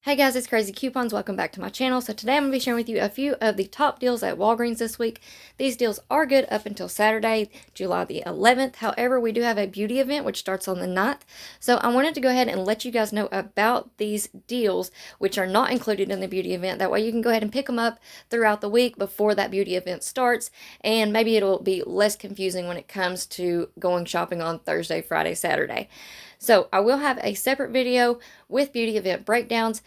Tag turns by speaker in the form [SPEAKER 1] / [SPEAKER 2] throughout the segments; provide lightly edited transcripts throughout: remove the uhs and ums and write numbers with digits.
[SPEAKER 1] Hey guys, it's Crazy Coupons. Welcome back to my channel. So today I'm going to be sharing with you a few of the top deals at Walgreens this week. These deals are good up until Saturday, July the 11th. However, we do have a beauty event which starts on the 9th. So I wanted to go ahead and let you guys know about these deals which are not included in the beauty event. That way you can go ahead and pick them up throughout the week before that beauty event starts. And maybe it'll be less confusing when it comes to going shopping on Thursday, Friday, Saturday. So I will have a separate video with beauty event breakdowns.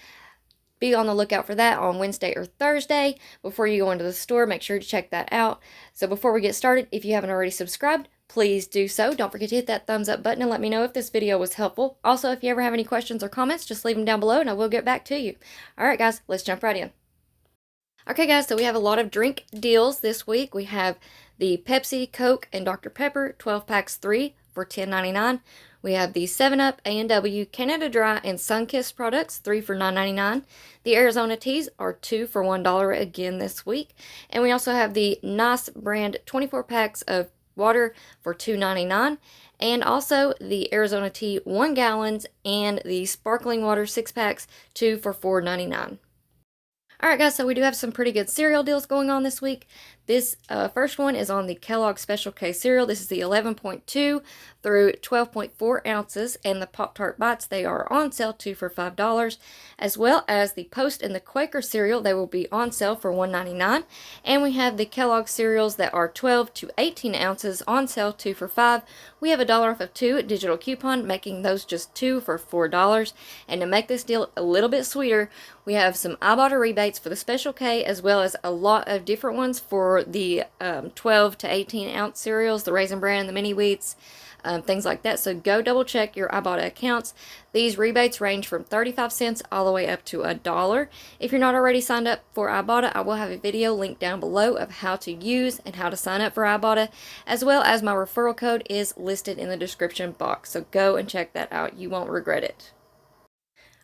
[SPEAKER 1] Be on the lookout for that on Wednesday or Thursday. Before you go into the store, make sure to check that out. So before we get started, if you haven't already subscribed, please do so. Don't forget to hit that thumbs up button and let me know if this video was helpful. Also, if you ever have any questions or comments, just leave them down below and I will get back to you. Alright guys, let's jump right in. Okay guys, so we have a lot of drink deals this week. We have the Pepsi, Coke, and Dr. Pepper 12 packs 3 for $10.99. We have the 7-Up, A&W, Canada Dry, and Sunkist products, 3 for $9.99. The Arizona teas are 2 for $1 again this week. And we also have the Nice brand 24 packs of water for $2.99. And also the Arizona tea 1 gallons and the sparkling water 6 packs, 2 for $4.99. Alright guys, so we do have some pretty good cereal deals going on this week. This first one is on the Kellogg Special K cereal. This is the 11.2 through 12.4 ounces, and the Pop-Tart Bites, they are on sale 2 for $5, as well as the Post and the Quaker cereal. They will be on sale for $1.99, and we have the Kellogg cereals that are 12 to 18 ounces on sale 2 for $5. We have $1 off of 2 digital coupon, making those just 2 for $4. And to make this deal a little bit sweeter, we have some Ibotta rebates for the Special K, as well as a lot of different ones for the 12 to 18 ounce cereals, the Raisin Bran, the mini wheats, things like that. So go double check your Ibotta accounts. These rebates range from 35 cents all the way up to $1. If you're not already signed up for Ibotta, I will have a video linked down below of how to use and how to sign up for Ibotta, as well as my referral code is listed in the description box. So go and check that out. You won't regret it.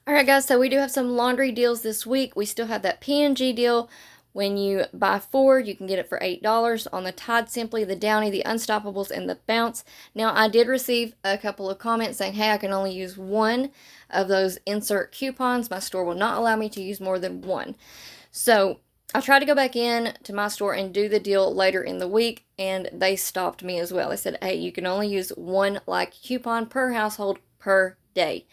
[SPEAKER 1] Alright guys, so we do have some laundry deals this week. We still have that P&G deal. When you buy 4, you can get it for $8 on the Tide Simply, the Downy, the Unstoppables, and the Bounce. Now, I did receive a couple of comments saying, hey, I can only use one of those insert coupons. My store will not allow me to use more than one. So, I tried to go back in to my store and do the deal later in the week, and they stopped me as well. They said, hey, you can only use one like coupon per household per day.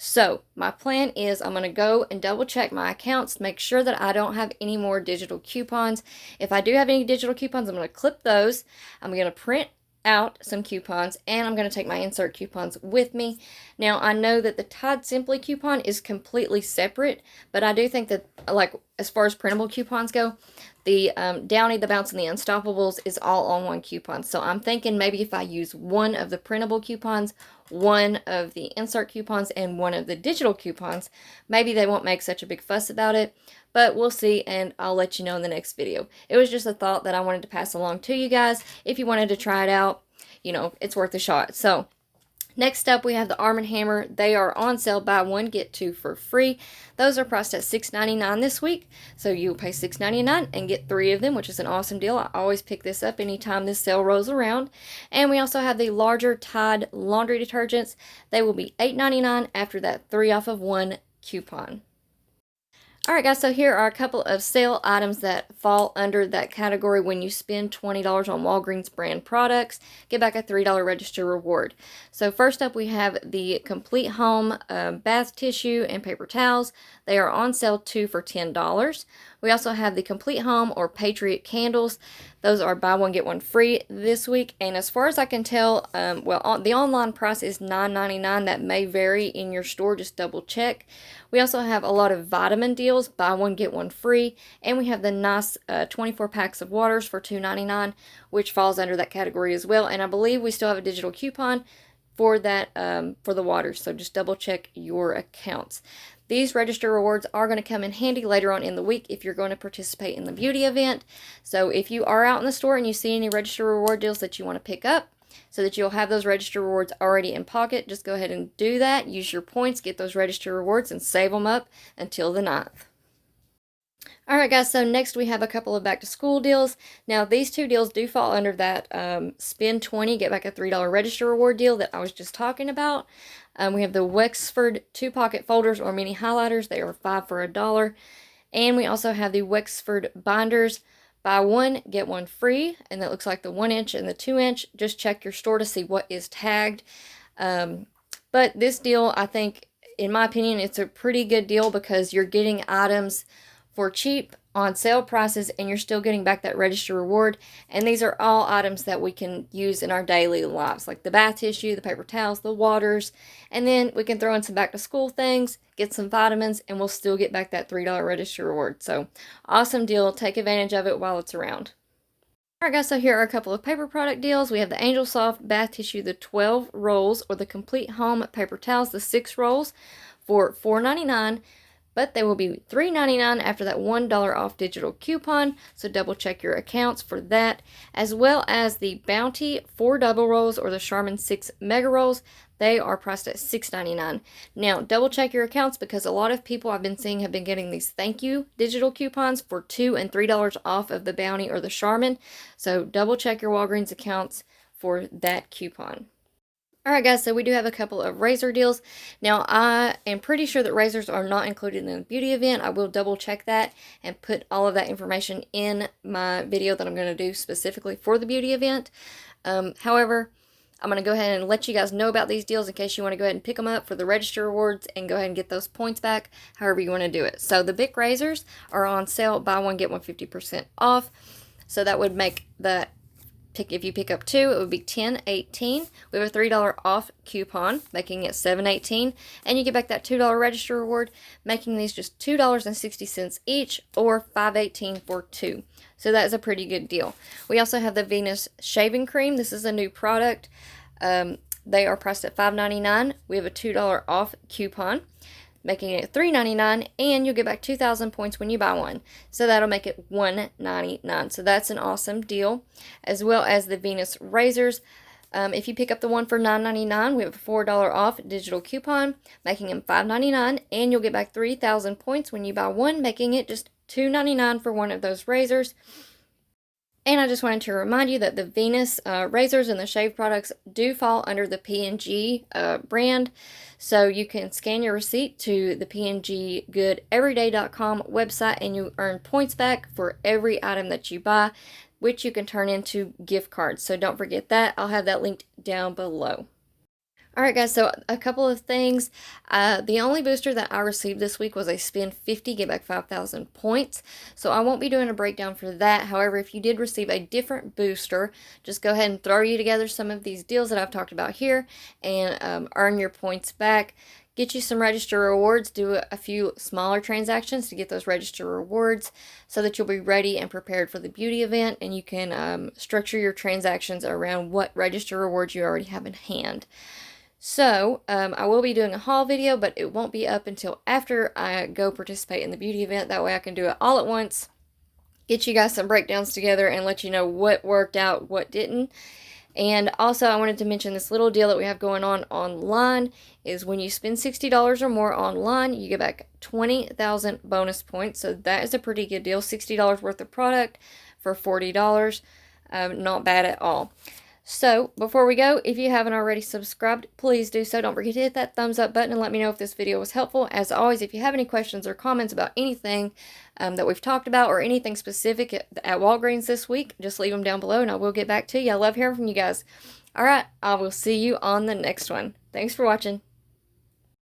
[SPEAKER 1] So, my plan is I'm going to go and double check my accounts, make sure that I don't have any more digital coupons. If I do have any digital coupons, I'm going to clip those. I'm going to print out some coupons, and I'm going to take my insert coupons with me. Now, I know that the Tide Simply coupon is completely separate, but I do think that, like, as far as printable coupons go, the Downy, the Bounce, and the Unstoppables is all on one coupon. So I'm thinking maybe if I use one of the printable coupons, one of the insert coupons, and one of the digital coupons, maybe they won't make such a big fuss about it. But we'll see, and I'll let you know in the next video. It was just a thought that I wanted to pass along to you guys. If you wanted to try it out, you know, it's worth a shot. So, next up, we have the Arm & Hammer. They are on sale, buy one, get two for free. Those are priced at $6.99 this week. So you'll pay $6.99 and get 3 of them, which is an awesome deal. I always pick this up anytime this sale rolls around. And we also have the larger Tide laundry detergents. They will be $8.99 after that 3 off of 1 coupon. Alright guys, so here are a couple of sale items that fall under that category. When you spend $20 on Walgreens brand products, get back a $3 register reward. So first up, we have the Complete Home bath tissue and paper towels. They are on sale 2 for $10. We also have the Complete Home or Patriot candles. Those are buy one, get one free this week. And as far as I can tell, the online price is $9.99. That may vary in your store. Just double check. We also have a lot of vitamin deals. Buy one, get one free. And we have the nice 24 packs of waters for $2.99, which falls under that category as well. And I believe we still have a digital coupon for that, for the waters. So just double check your accounts. These register rewards are going to come in handy later on in the week if you're going to participate in the beauty event. So if you are out in the store and you see any register reward deals that you want to pick up, so that you'll have those register rewards already in pocket, just go ahead and do that. Use your points, get those register rewards, and save them up until the 9th. Alright guys, so next we have a couple of back to school deals. Now these two deals do fall under that spend 20, get back a $3 register reward deal that I was just talking about. We have the Wexford 2-pocket folders or mini highlighters. They are 5 for $1. And we also have the Wexford binders. Buy one, get one free. And that looks like the 1-inch and the 2-inch. Just check your store to see what is tagged. But this deal, I think, in my opinion, it's a pretty good deal because you're getting items for cheap on sale prices and you're still getting back that register reward. And these are all items that we can use in our daily lives, like the bath tissue, the paper towels, the waters, and then we can throw in some back to school things, get some vitamins, and we'll still get back that $3 register reward. So awesome deal. Take advantage of it while it's around. Alright guys, so here are a couple of paper product deals. We have the Angel Soft bath tissue, the 12 rolls, or the Complete Home paper towels, the 6 rolls for $4.99. But they will be $3.99 after that $1 off digital coupon, so double check your accounts for that, as well as the Bounty 4 double rolls or the Charmin 6 mega rolls. They are priced at $6.99. Now, double check your accounts because a lot of people I've been seeing have been getting these thank you digital coupons for $2 and $3 off of the Bounty or the Charmin, so double check your Walgreens accounts for that coupon. Alright guys, so we do have a couple of razor deals. Now, I am pretty sure that razors are not included in the beauty event. I will double check that and put all of that information in my video that I'm going to do specifically for the beauty event. However, I'm going to go ahead and let you guys know about these deals in case you want to go ahead and pick them up for the register rewards and go ahead and get those points back, however you want to do it. So the Bic razors are on sale, buy one, get one 50% off. So that would make the if you pick up 2, it would be $10.18. We have a $3 off coupon, making it $7.18, and you get back that $2 register reward, making these just $2.60 each, or $5.18 for 2. So that is a pretty good deal. We also have the Venus shaving cream. This is a new product. They are priced at $5.99. We have a $2 off coupon, making it $3.99, and you'll get back 2,000 points when you buy one. So that'll make it $1.99. So that's an awesome deal. As well as the Venus razors. If you pick up the one for $9.99, we have a $4 off digital coupon, making them $5.99, and you'll get back 3,000 points when you buy one, making it just $2.99 for one of those razors. And I just wanted to remind you that the Venus razors and the shave products do fall under the P&G brand. So you can scan your receipt to the pnggoodeveryday.com website and you earn points back for every item that you buy, which you can turn into gift cards. So don't forget that. I'll have that linked down below. Alright guys, so a couple of things. The only booster that I received this week was a spend 50, get back 5,000 points. So I won't be doing a breakdown for that. However, if you did receive a different booster, just go ahead and throw you together some of these deals that I've talked about here and earn your points back. Get you some register rewards, do a few smaller transactions to get those register rewards so that you'll be ready and prepared for the beauty event, and you can structure your transactions around what register rewards you already have in hand. So, I will be doing a haul video, but it won't be up until after I go participate in the beauty event. That way I can do it all at once, get you guys some breakdowns together, and let you know what worked out, what didn't. And also, I wanted to mention this little deal that we have going on online is when you spend $60 or more online, you get back 20,000 bonus points. So that is a pretty good deal. $60 worth of product for $40. Not bad at all. So, before we go, if you haven't already subscribed, please do so. Don't forget to hit that thumbs up button and let me know if this video was helpful. As always, if you have any questions or comments about anything that we've talked about or anything specific at Walgreens this week, just leave them down below and I will get back to you. I love hearing from you guys. Alright, I will see you on the next one. Thanks for watching.